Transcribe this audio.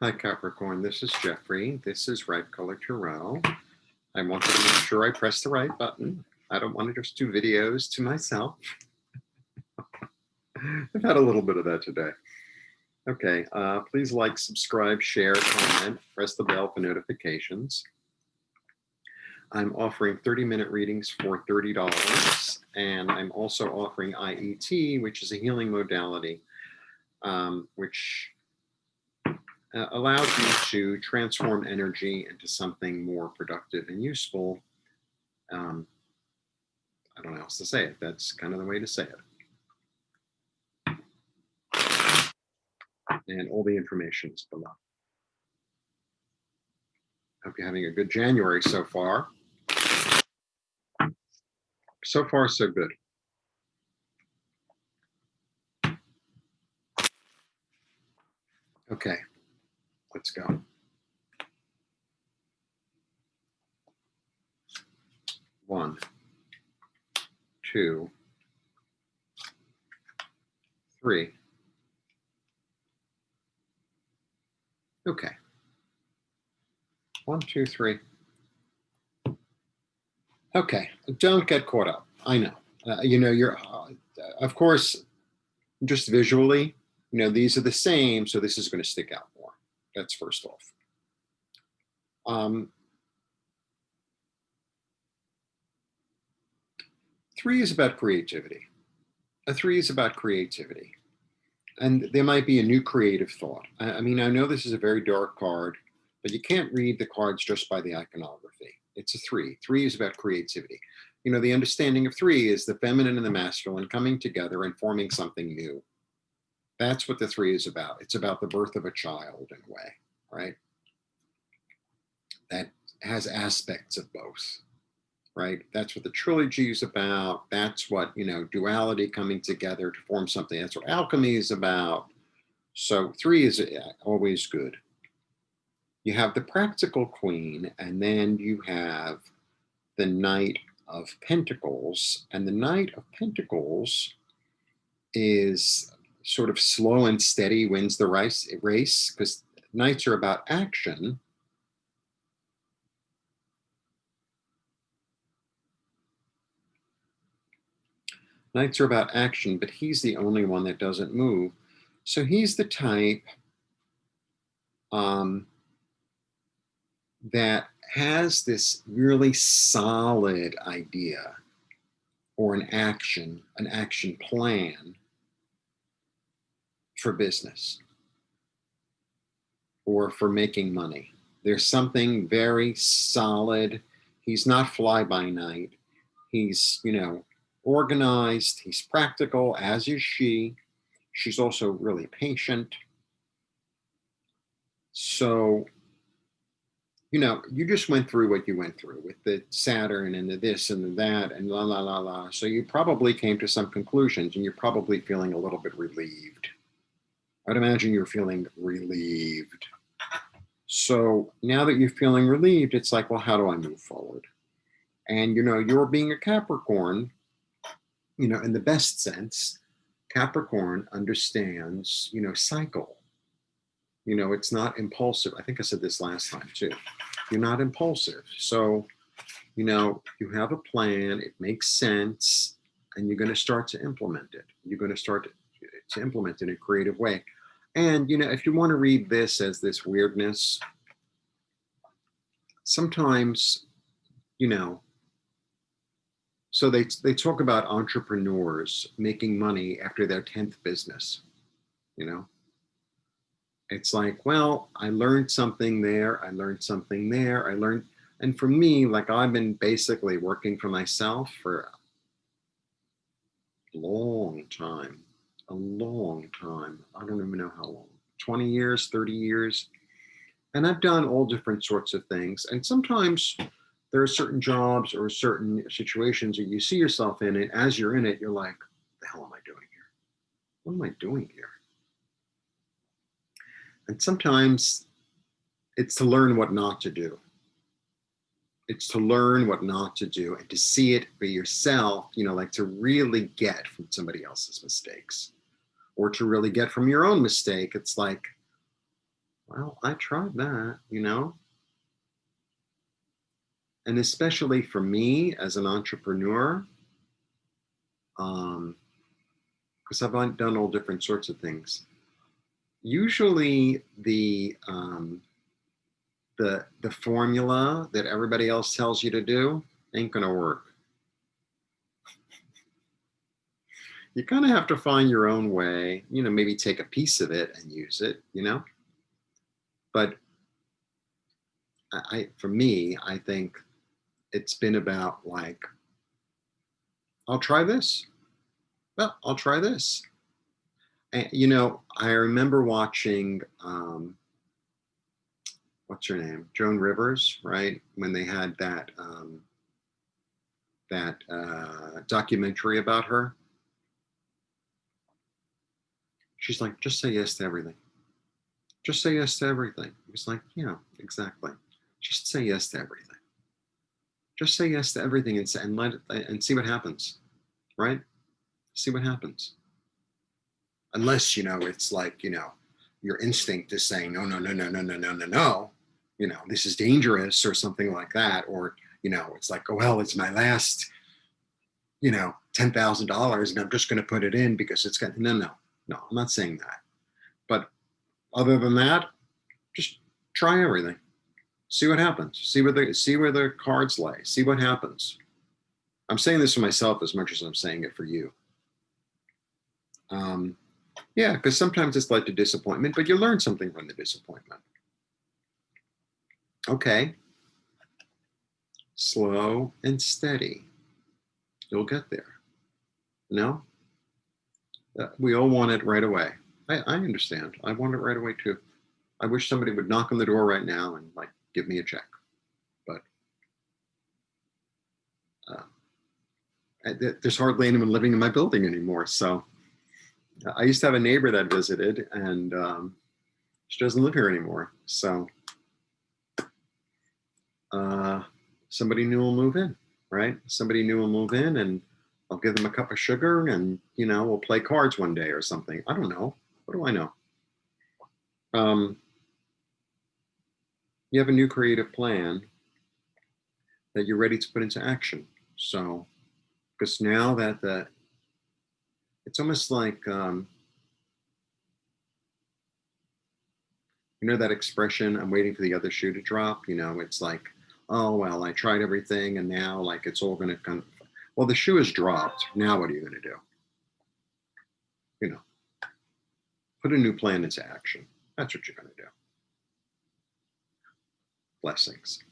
Hi Capricorn, this is Jeffrey. This is Red Color Tarot. I wanted to make sure I press the right button. I don't want to just do videos to myself. I've had a little bit of that today. Okay, please like, subscribe, share, comment, press the bell for notifications. I'm offering 30-minute readings for $30, and I'm also offering IET, which is a healing modality, which allows you to transform energy into something more productive and useful. I don't know how else to say it. That's kind of the way to say it. And all the information is below. Hope you're having a good January so far. So far, so good. Okay, let's go. One, two, three. Okay. 1, 2, 3. Okay, don't get caught up. I know. You're, of course, just visually, these are the same, so this is going to stick out more. That's first off. 3 is about creativity. A 3 is about creativity. And there might be a new creative thought. I mean, I know this is a very dark card, but you can't read the cards just by the iconography. It's a 3. 3 is about creativity. The understanding of 3 is the feminine and the masculine coming together and forming something new. That's what the 3 is about. It's about the birth of a child in a way, right? That has aspects of both, right? That's what the trilogy is about. That's what, duality coming together to form something. That's what alchemy is about. So 3 is always good. You have the practical queen, and then you have the Knight of Pentacles. And the Knight of Pentacles is sort of slow and steady, wins the race, because knights are about action. Knights are about action, but he's the only one that doesn't move. So he's the type that has this really solid idea or an action plan for business or for making money. There's something very solid. He's not fly by night. He's, organized. He's practical, as is she. She's also really patient. So, you just went through what you went through with the Saturn and the this and the that and la, la, la, la. So you probably came to some conclusions and you're probably feeling a little bit relieved. I'd imagine you're feeling relieved. So now that you're feeling relieved, it's like, well, how do I move forward? And, you're being a Capricorn, in the best sense. Capricorn understands, cycle. It's not impulsive. I think I said this last time too. You're not impulsive. So, you have a plan, it makes sense, and you're going to start to implement it. You're going to start to implement it in a creative way. And, if you want to read this as this weirdness, sometimes, so they talk about entrepreneurs making money after their 10th business, It's like, well, I learned something there. And for me, like I've been basically working for myself for a long time. I don't even know how long, 20 years, 30 years. And I've done all different sorts of things. And sometimes there are certain jobs or certain situations that you see yourself in it. As you're in it, you're like, what the hell am I doing here? What am I doing here? And sometimes it's to learn what not to do. It's to learn what not to do and to see it for yourself, like to really get from somebody else's mistakes or to really get from your own mistake. It's like, Well, I tried that, you know, and especially for me as an entrepreneur, because I've done all different sorts of things. Usually, the formula that everybody else tells you to do ain't gonna work. You kind of have to find your own way, you know, maybe take a piece of it and use it, you know. But for me, I think it's been about like, I'll try this. Well, I'll try this. And, you know, I remember watching, what's her name, Joan Rivers, right? When they had that documentary about her. She's like, just say yes to everything. Just say yes to everything. It was like, yeah, exactly. Just say yes to everything. Just say yes to everything and let it, and see what happens, right? See what happens. Unless, you know, it's like, you know, your instinct is saying no, no, no, no, no, no, no, no, no. You know, this is dangerous or something like that. Or, you know, it's like, oh well, it's my last, you know, $10,000 and I'm just going to put it in because it's going to, no, no, no, I'm not saying that. But other than that, just try everything. See what happens. See where the cards lay. See what happens. I'm saying this for myself as much as I'm saying it for you. Um, yeah, because sometimes it's led to disappointment, but you learn something from the disappointment. Okay, slow and steady. You'll get there. No, we all want it right away. I understand. I want it right away too. I wish somebody would knock on the door right now and like give me a check. But there's hardly anyone living in my building anymore. So I used to have a neighbor that visited, and she doesn't live here anymore. So uh, somebody new will move in, right? Somebody new will move in, and I'll give them a cup of sugar, and you know, we'll play cards one day or something. I don't know. What do I know? Um, you have a new creative plan that you're ready to put into action. So, because now that it's almost like you know that expression, I'm waiting for the other shoe to drop. You know, it's like, oh well, I tried everything, and now like it's all going to come. Well, the shoe has dropped. Now what are you going to do? You know, put a new plan into action. That's what you're going to do. Blessings.